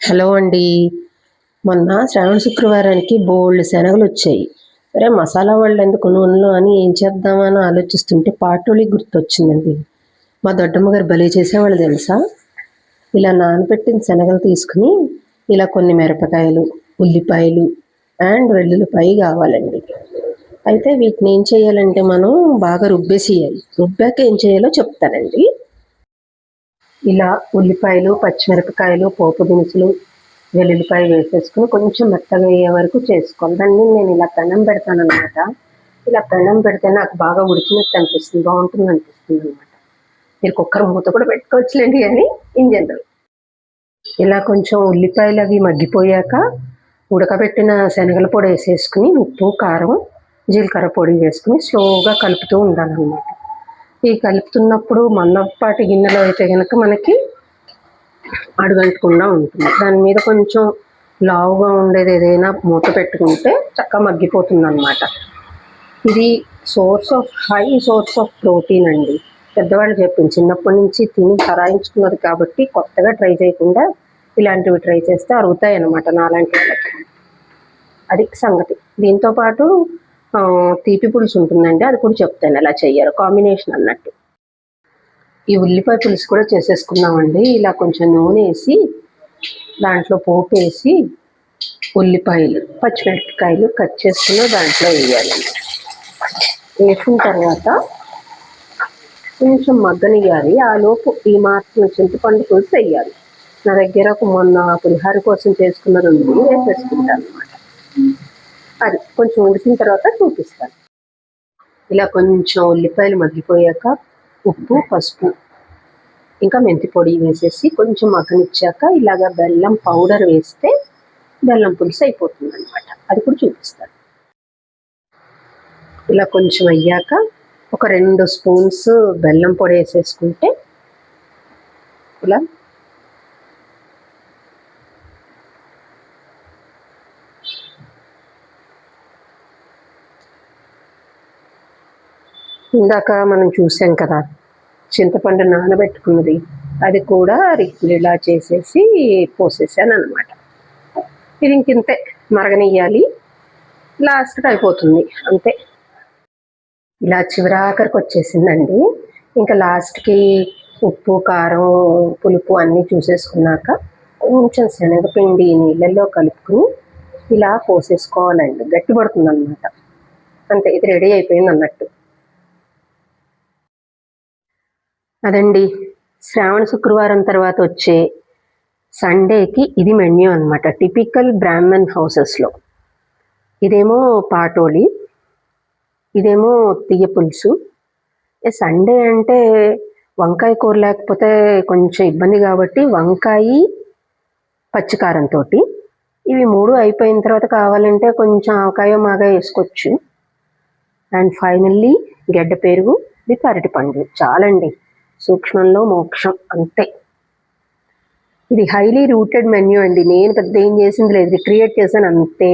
Hello అండి. మొన్న శ్రావణ శుక్రవారానికి బోల్డ్ శనగలు వచ్చాయి. సరే మసాలా వాళ్ళు ఎందుకు నూనెలో అని ఏం చేద్దామని ఆలోచిస్తుంటే పాటోలి గుర్తొచ్చిందండి. మా దొడ్డమ్మ గారు భలే చేసేవాళ్ళు తెలుసా. ఇలా నానబెట్టిన శనగలు తీసుకుని ఇలా కొన్ని మిరపకాయలు, ఉల్లిపాయలు అండ్ వెల్లుల్లిపాయ కావాలండి. అయితే వీటిని ఏం చేయాలంటే మనం బాగా రుబ్బేసేయాలి. రుబ్బాక ఏం చేయాలో చెప్తానండి. ఇలా ఉల్లిపాయలు, పచ్చిమిరపకాయలు, పోపు దినుసులు, వెల్లుల్లిపాయ వేసేసుకుని కొంచెం మెత్తగా అయ్యే వరకు చేసుకోవాలి. దాన్ని నేను ఇలా పెనం పెడతానమాట. ఇలా పెనం పెడితే నాకు బాగా ఉడికినట్టు అనిపిస్తుంది, బాగుంటుంది అనిపిస్తుంది అనమాట. మీరు కుక్కర్ మూత కూడా పెట్టుకోవచ్చులేండి అని ఇన్ జనరల్. ఇలా కొంచెం ఉల్లిపాయలు అవి మగ్గిపోయాక ఉడకబెట్టిన శనగల పొడి వేసేసుకుని ఉప్పు, కారం, జీలకర్ర పొడి వేసుకుని స్లోగా కలుపుతూ ఉండాలన్నమాట. ఈ కలుపుతున్నప్పుడు మందపాటి గిన్నెలో అయితే కనుక మనకి అడుగంటకుండా ఉంటుంది. దాని మీద కొంచెం లావుగా ఉండేది ఏదైనా మూత పెట్టుకుంటే చక్కగా మగ్గిపోతుంది అనమాట. ఇది హై సోర్స్ ఆఫ్ ప్రోటీన్ అండి. పెద్దవాళ్ళు చెప్పింది, చిన్నప్పటి నుంచి తిని సరాయించుకున్నది కాబట్టి కొత్తగా ట్రై చేయకుండా ఇలాంటివి ట్రై చేస్తే అరుగుతాయి అన్నమాట నాలాంటి వాళ్ళకి. అది సంగతి. దీంతోపాటు తీపి పులుసు ఉంటుందండి, అది కూడా చెప్తాను ఎలా చెయ్యారు, కాంబినేషన్ అన్నట్టు. ఈ ఉల్లిపాయ పులుసు కూడా చేసేసుకున్నామండి. ఇలా కొంచెం నూనె వేసి దాంట్లో పోపు వేసి ఉల్లిపాయలు, పచ్చిమిరపకాయలు కట్ చేసుకున్న దాంట్లో వేయాలి. వేసిన తర్వాత కొంచెం మగ్గనియాలి. ఆ లోపు ఈ మాత్రం చింతపండు పులుసు వేయాలి. నా దగ్గర మొన్న పులిహార కోసం చేసుకున్నది ఉంది, వేసేసుకుంటాను అనమాట. అది కొంచెం ఉడికిన తర్వాత చూపిస్తాను. ఇలా కొంచెం ఉల్లిపాయలు మగ్గిపోయాక ఉప్పు, పసుపు, ఇంకా మెంతి పొడి వేసేసి కొంచెం మగ్గనిచ్చాక ఇలాగ బెల్లం పౌడర్ వేస్తే బెల్లం పులుసు అయిపోతుంది అనమాట. అది కూడా చూపిస్తాను. ఇలా కొంచెం అయ్యాక ఒక 2 స్పూన్స్ బెల్లం పొడి వేసేసుకుంటే ఇలా ఇందాక మనం చూసాం కదా చింతపండు నానబెట్టుకున్నది, అది కూడా ఇలా చేసేసి పోసేసాను అనమాట. ఇది ఇంకింతే, మరగనియ్యాలి, లాస్ట్కి అయిపోతుంది అంతే. ఇలా చివరాఖరికి వచ్చేసిందండి. ఇంకా లాస్ట్కి ఉప్పు, కారం, పులుపు అన్నీ చూసేసుకున్నాక కొంచెం శనగపిండి నీళ్ళల్లో కలుపుకుని ఇలా పోసేసుకోవాలండి. గట్టి పడుతుంది అనమాట. అంతే, ఇది రెడీ అయిపోయింది అన్నట్టు. అదండి, శ్రావణ శుక్రవారం తర్వాత వచ్చే సండేకి ఇది మెన్యూ అనమాట. టిపికల్ బ్రాహ్మణ్ హౌసెస్లో. ఇదేమో పాటోలి, ఇదేమో తీయ పులుసు. సండే అంటే వంకాయ కూర లేకపోతే కొంచెం ఇబ్బంది కాబట్టి వంకాయ పచ్చికారంతో, ఇవి 3 అయిపోయిన తర్వాత కావాలంటే కొంచెం ఆవకాయ మాగా వేసుకోవచ్చు. అండ్ ఫైనల్లీ గడ్డ పెరుగు విత్ అరటిపండు. చాలండి, సూక్ష్మంలో మోక్షం అంతే. ఇది హైలీ రూటెడ్ మెన్యూ అండి. నేను పెద్ద ఏం చేసింది లేదు, క్రియేట్ చేశాను అంతే.